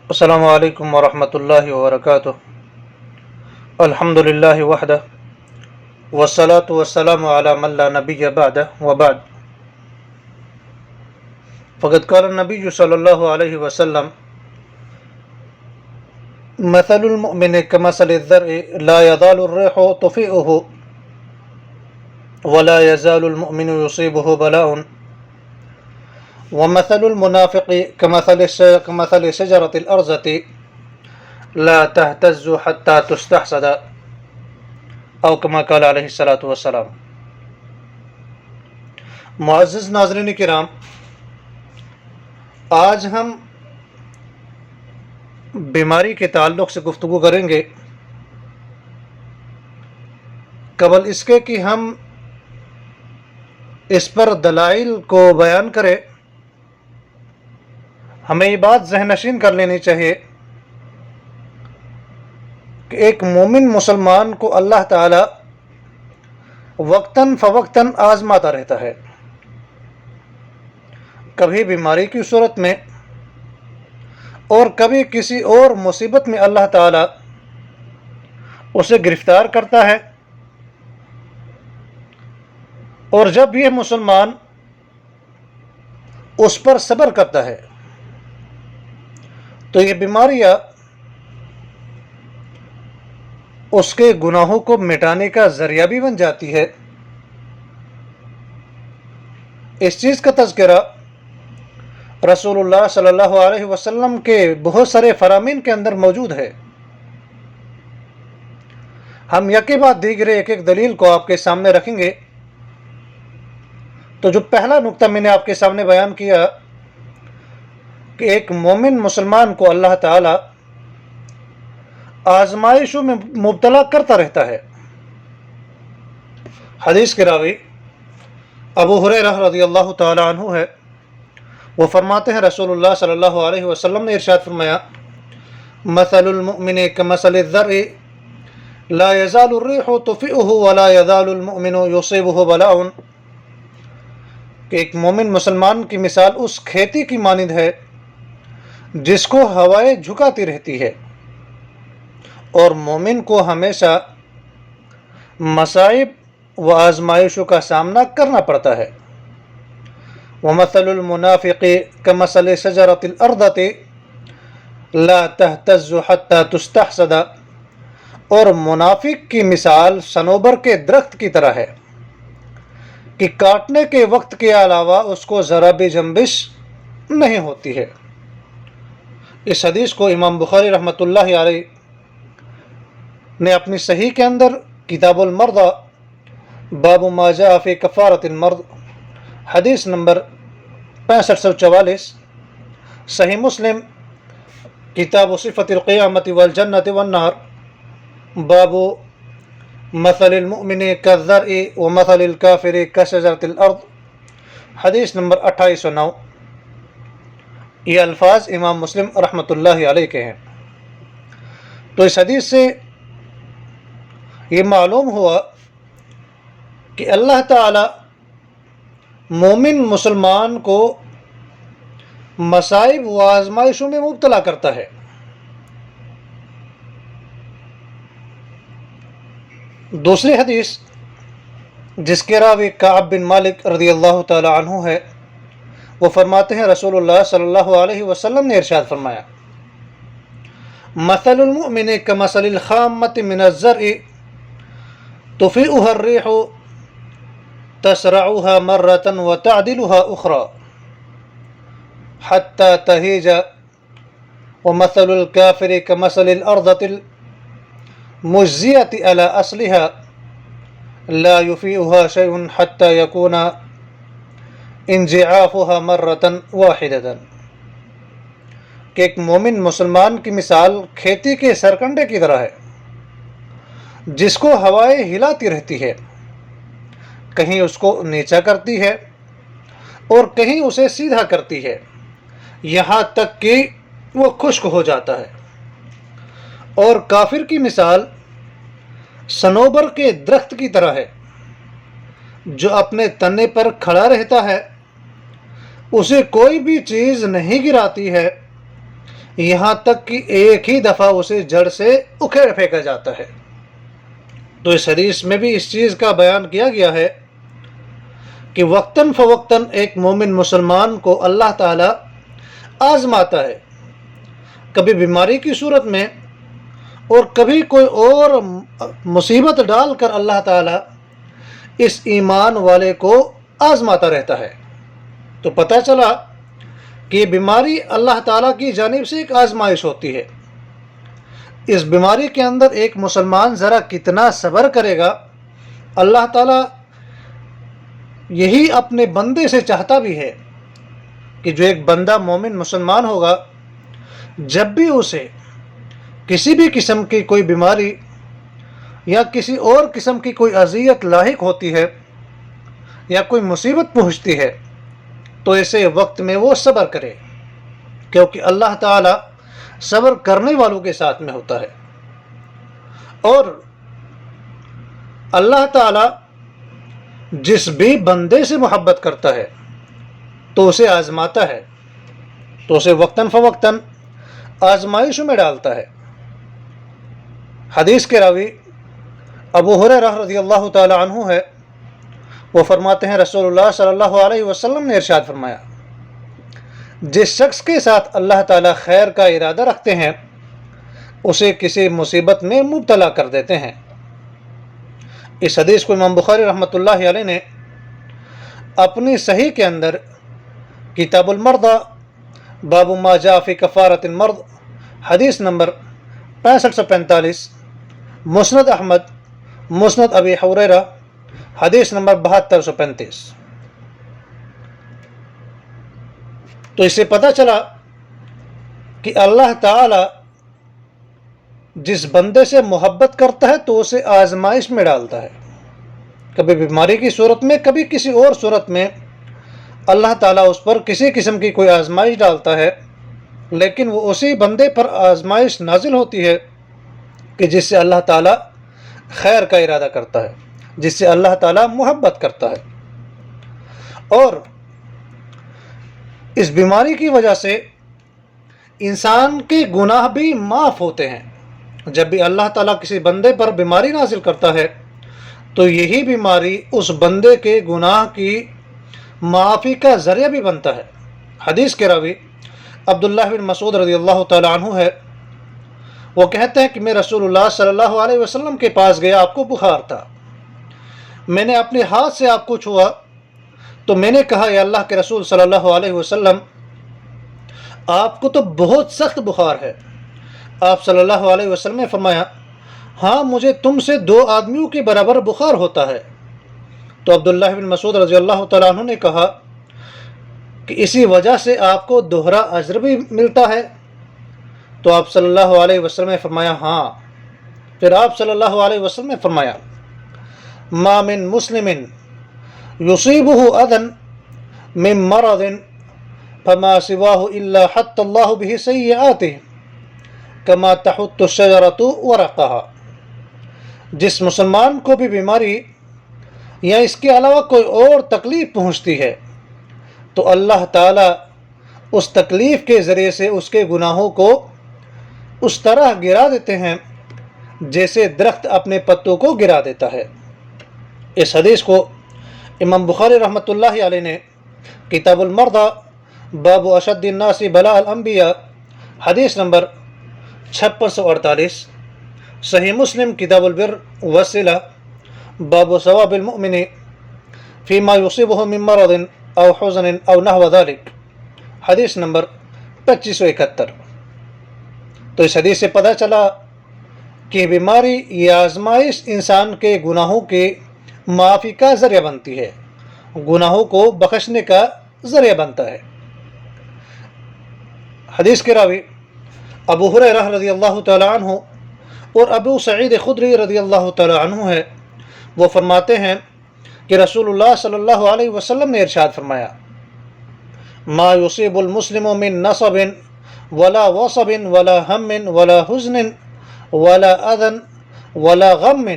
السلام علیکم ورحمۃ اللہ وبرکاتہ۔ الحمد للہ وحدہ والصلاة والسلام علی من لا نبی بعدہ وبعد۔ فقد قال النبی صلی اللہ علیہ وسلم مثل المؤمن كمثل الزرع لا يزال الريح تطفئه ولا يزال المؤمن يصيبه بلاء ومثل المنافق كمثل شجرة الأرزة لا تهتز حتى تستحسد او كما قال علیہ الصلاۃ والسلام۔ معزز ناظرین کرام، آج ہم بیماری کے تعلق سے گفتگو کریں گے۔ قبل اس کے کہ ہم اس پر دلائل کو بیان کریں، ہمیں یہ بات ذہن نشین کر لینی چاہیے کہ ایک مومن مسلمان کو اللہ تعالی وقتاً فوقتاً آزماتا رہتا ہے، کبھی بیماری کی صورت میں اور کبھی کسی اور مصیبت میں اللہ تعالی اسے گرفتار کرتا ہے، اور جب یہ مسلمان اس پر صبر کرتا ہے تو یہ بیماریاں اس کے گناہوں کو مٹانے کا ذریعہ بھی بن جاتی ہے۔ اس چیز کا تذکرہ رسول اللہ صلی اللہ علیہ وسلم کے بہت سارے فرامین کے اندر موجود ہے۔ ہم یکے بعد دیگرے ایک ایک دلیل کو آپ کے سامنے رکھیں گے۔ تو جو پہلا نقطہ میں نے آپ کے سامنے بیان کیا کہ ایک مومن مسلمان کو اللہ تعالی آزمائشوں میں مبتلا کرتا رہتا ہے۔ حدیث کے راوی ابو ہریرہ رضی اللہ تعالی عنہ ہے، وہ فرماتے ہیں رسول اللہ صلی اللہ علیہ وسلم نے ارشاد فرمایا، مثل المؤمن كمثل الزرع لا يزال الريح تطفئه ولا يزال المؤمن يصيبه بلاء، کہ ایک مومن مسلمان کی مثال اس کھیتی کی مانند ہے جس کو ہوائیں جھکاتی رہتی ہے، اور مومن کو ہمیشہ مصائب و آزمائشوں کا سامنا کرنا پڑتا ہے۔ ومثل المنافق كمثل شجرة الأرض لا تهتز حتى تستحسد، اور منافق کی مثال صنوبر کے درخت کی طرح ہے کہ کاٹنے کے وقت کے علاوہ اس کو ذرا بھی جنبش نہیں ہوتی ہے۔ اس حدیث کو امام بخاری رحمۃ اللہ علیہ نے اپنی صحیح کے اندر کتاب المرضى باب ما جاء فی کفارۃ المرض حدیث نمبر 6544، صحیح مسلم کتاب صفۃ القیامۃ والجنۃ والنار باب مثل المؤمن كالزرع ومثل الكافر كشجرة الارض حدیث نمبر 2809۔ یہ الفاظ امام مسلم رحمۃ اللہ علیہ کے ہیں۔ تو اس حدیث سے یہ معلوم ہوا کہ اللہ تعالی مومن مسلمان کو مصائب و آزمائشوں میں مبتلا کرتا ہے۔ دوسری حدیث جس کے راوی کعب بن مالک رضی اللہ تعالی عنہ ہے، وہ فرماتے ہیں رسول اللہ صلی اللہ علیہ وسلم نے ارشاد فرمایا، مثل المؤمن كمثل الخامة من الزرع تطفئها الريح تسرعها مرة وتعدلها أخرى حتى تهيج ومثل الكافر كمثل الأرض المجزية على أصلها لا يفيئها شيء حتى يكون انجعافها مرة واحدة، کہ ایک مومن مسلمان کی مثال کھیتی کے سرکنڈے کی طرح ہے جس کو ہوائیں ہلاتی رہتی ہے، کہیں اس کو نیچا کرتی ہے اور کہیں اسے سیدھا کرتی ہے، یہاں تک کہ وہ خشک ہو جاتا ہے۔ اور کافر کی مثال صنوبر کے درخت کی طرح ہے جو اپنے تنے پر کھڑا رہتا ہے، اسے کوئی بھی چیز نہیں گراتی ہے یہاں تک کہ ایک ہی دفعہ اسے جڑ سے اکھیڑ پھینکا جاتا ہے۔ تو اس حدیث میں بھی اس چیز کا بیان کیا گیا ہے کہ وقتاً فوقتاً ایک مومن مسلمان کو اللہ تعالیٰ آزماتا ہے، کبھی بیماری کی صورت میں اور کبھی کوئی اور مصیبت ڈال کر اللہ تعالیٰ اس ایمان والے کو آزماتا رہتا ہے۔ تو پتہ چلا کہ یہ بیماری اللہ تعالیٰ کی جانب سے ایک آزمائش ہوتی ہے۔ اس بیماری کے اندر ایک مسلمان ذرا کتنا صبر کرے گا، اللہ تعالیٰ یہی اپنے بندے سے چاہتا بھی ہے کہ جو ایک بندہ مومن مسلمان ہوگا، جب بھی اسے کسی بھی قسم کی کوئی بیماری یا کسی اور قسم کی کوئی اذیت لاحق ہوتی ہے یا کوئی مصیبت پہنچتی ہے، تو ایسے وقت میں وہ صبر کرے، کیونکہ اللہ تعالیٰ صبر کرنے والوں کے ساتھ میں ہوتا ہے۔ اور اللہ تعالیٰ جس بھی بندے سے محبت کرتا ہے تو اسے آزماتا ہے، تو اسے وقتاً فوقتاً آزمائشوں میں ڈالتا ہے۔ حدیث کے راوی ابو ہریرہ رضی اللہ تعالی عنہ ہے، وہ فرماتے ہیں رسول اللہ صلی اللہ علیہ وسلم نے ارشاد فرمایا، جس شخص کے ساتھ اللہ تعالیٰ خیر کا ارادہ رکھتے ہیں اسے کسی مصیبت میں مبتلا کر دیتے ہیں۔ اس حدیث کو امام بخاری رحمۃ اللہ علیہ نے اپنی صحیح کے اندر کتاب المرضى باب ما جاء فی کفارۃ المرض حدیث نمبر 6545، مسند احمد، مسند ابی ہریرہ حدیث نمبر 7235۔ تو اس سے پتہ چلا کہ اللہ تعالی جس بندے سے محبت کرتا ہے تو اسے آزمائش میں ڈالتا ہے، کبھی بیماری کی صورت میں، کبھی کسی اور صورت میں اللہ تعالیٰ اس پر کسی قسم کی کوئی آزمائش ڈالتا ہے، لیکن وہ اسی بندے پر آزمائش نازل ہوتی ہے کہ جس سے اللہ تعالیٰ خیر کا ارادہ کرتا ہے، جس سے اللہ تعالیٰ محبت کرتا ہے۔ اور اس بیماری کی وجہ سے انسان کے گناہ بھی معاف ہوتے ہیں۔ جب بھی اللہ تعالیٰ کسی بندے پر بیماری نازل کرتا ہے تو یہی بیماری اس بندے کے گناہ کی معافی کا ذریعہ بھی بنتا ہے۔ حدیث کے راوی عبداللہ بن مسعود رضی اللہ تعالی عنہ ہے، وہ کہتے ہیں کہ میں رسول اللہ صلی اللہ علیہ وسلم کے پاس گیا، آپ کو بخار تھا، میں نے اپنے ہاتھ سے آپ کو چھوا تو میں نے کہا یا اللہ کے رسول صلی اللہ علیہ وسلم، آپ کو تو بہت سخت بخار ہے۔ آپ صلی اللہ علیہ وسلم نے فرمایا، ہاں مجھے تم سے 2 آدمیوں کے برابر بخار ہوتا ہے۔ تو عبداللہ بن مسعود رضی اللہ تعالیٰ عنہ نے کہا کہ اسی وجہ سے آپ کو دوہرا اجر بھی ملتا ہے؟ تو آپ صلی اللہ علیہ وسلم نے فرمایا ہاں۔ پھر آپ صلی اللہ علیہ وسلم نے فرمایا، ما من مسلم یصیبہ اذن من مرض فما سواہ الا حط اللہ بہ سیئاتہ کما تحط الشجرۃ ورقہا۔ جس مسلمان کو بھی بیماری یا اس کے علاوہ کوئی اور تکلیف پہنچتی ہے تو اللہ تعالیٰ اس تکلیف کے ذریعے سے اس کے گناہوں کو اس طرح گرا دیتے ہیں جیسے درخت اپنے پتوں کو گرا دیتا ہے۔ اس حدیث کو امام بخاری رحمۃ اللہ علیہ نے کتاب المرضى باب اشد الناس بلاء الانبیاء حدیث نمبر 5648، صحیح مسلم کتاب البر والصلہ باب ثواب المؤمن فيما يصيبه من مرض او حزن او نحو ذلك حدیث نمبر 2571۔ تو اس حدیث سے پتہ چلا کہ بیماری یا آزمائش انسان کے گناہوں کے معافی کا ذریعہ بنتی ہے، گناہوں کو بخشنے کا ذریعہ بنتا ہے۔ حدیث کے راوی ابو ہریرہ رضی اللہ تعالی عنہ اور ابو سعید خدری رضی اللہ تعالی عنہ ہے، وہ فرماتے ہیں کہ رسول اللہ صلی اللہ علیہ وسلم نے ارشاد فرمایا، ما یصیب المسلم من نصب ولا وصب ولا ہم ولا حزن ولا اذن ولا غم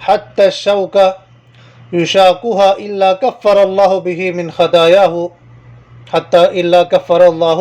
حتى الشوكة يشاكها الا كفر الله به من خطاياه حتى الا كفر الله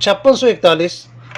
5641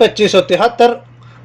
2573,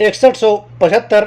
6175